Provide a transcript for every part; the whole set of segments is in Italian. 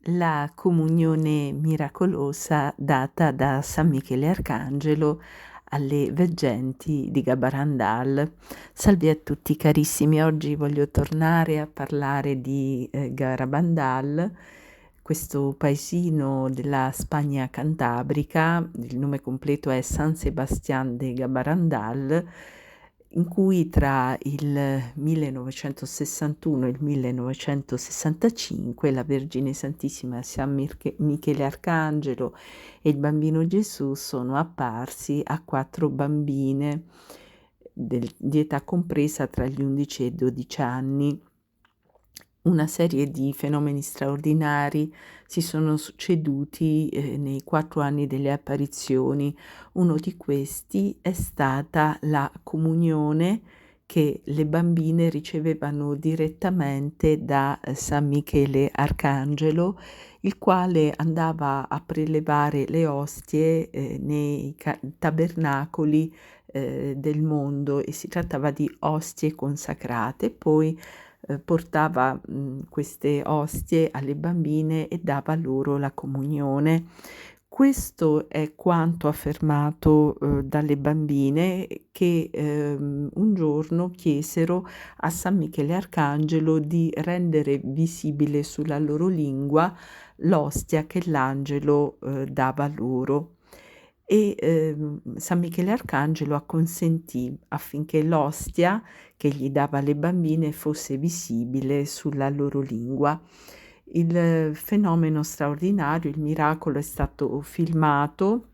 La comunione miracolosa data da San Michele Arcangelo alle veggenti di Gabarandal. Salve a tutti carissimi, oggi voglio tornare a parlare di Garabandal, questo paesino della Spagna cantabrica. Il nome completo è San Sebastián de Gabarandal, in cui tra il 1961 e il 1965 la Vergine Santissima, San Michele Arcangelo e il Bambino Gesù sono apparsi a 4 bambine di età compresa tra gli 11 e i 12 anni. Una serie di fenomeni straordinari si sono succeduti nei 4 anni delle apparizioni. Uno di questi è stata la comunione che le bambine ricevevano direttamente da San Michele Arcangelo, il quale andava a prelevare le ostie nei tabernacoli del mondo, e si trattava di ostie consacrate. Poi portava queste ostie alle bambine e dava loro la comunione. Questo è quanto affermato dalle bambine, che un giorno chiesero a San Michele Arcangelo di rendere visibile sulla loro lingua l'ostia che l'angelo dava loro. E San Michele Arcangelo acconsentì affinché l'ostia che gli dava alle bambine fosse visibile sulla loro lingua. Il fenomeno straordinario, il miracolo, è stato filmato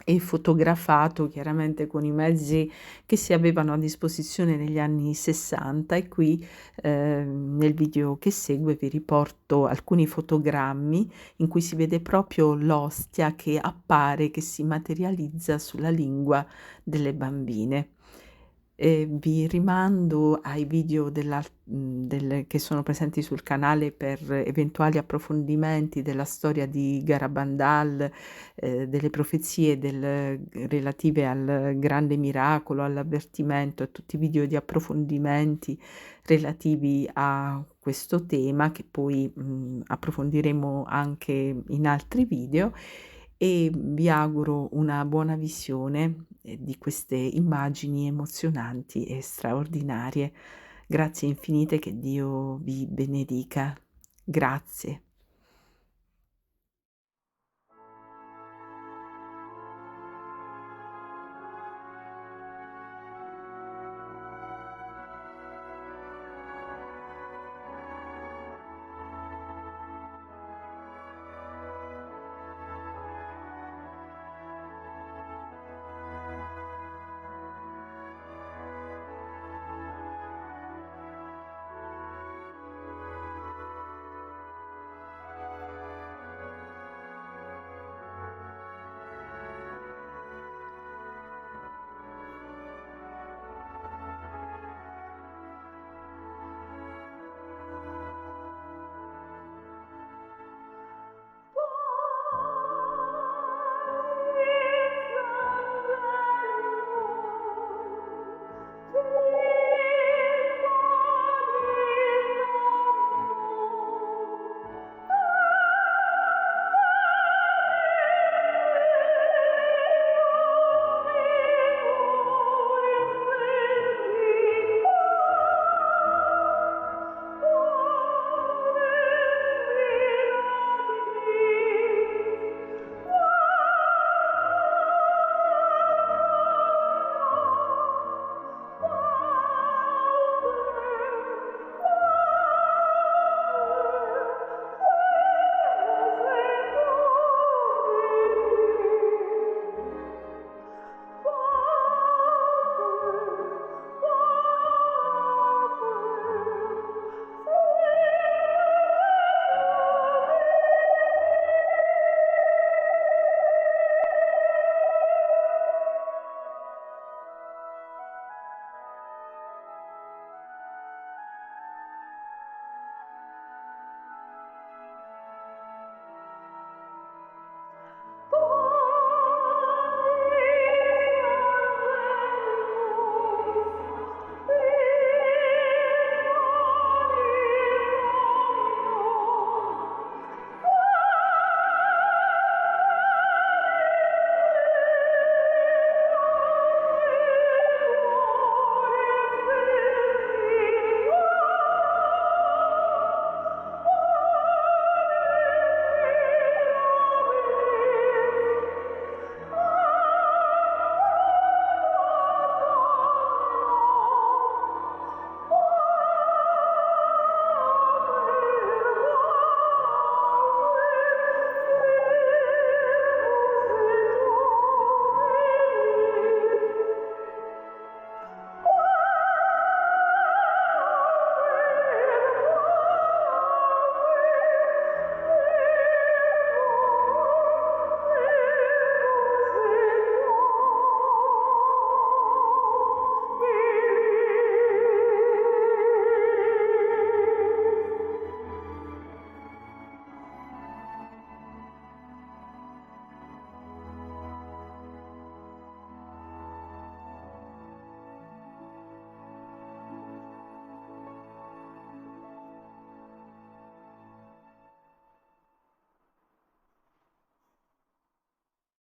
e fotografato chiaramente con i mezzi che si avevano a disposizione negli anni 60, e qui nel video che segue vi riporto alcuni fotogrammi in cui si vede proprio l'ostia che appare, che si materializza sulla lingua delle bambine. Vi rimando ai video che sono presenti sul canale per eventuali approfondimenti della storia di Garabandal, delle profezie relative al grande miracolo, all'avvertimento, a tutti i video di approfondimenti relativi a questo tema, che poi approfondiremo anche in altri video, e vi auguro una buona visione di queste immagini emozionanti e straordinarie. Grazie infinite, che Dio vi benedica. Grazie.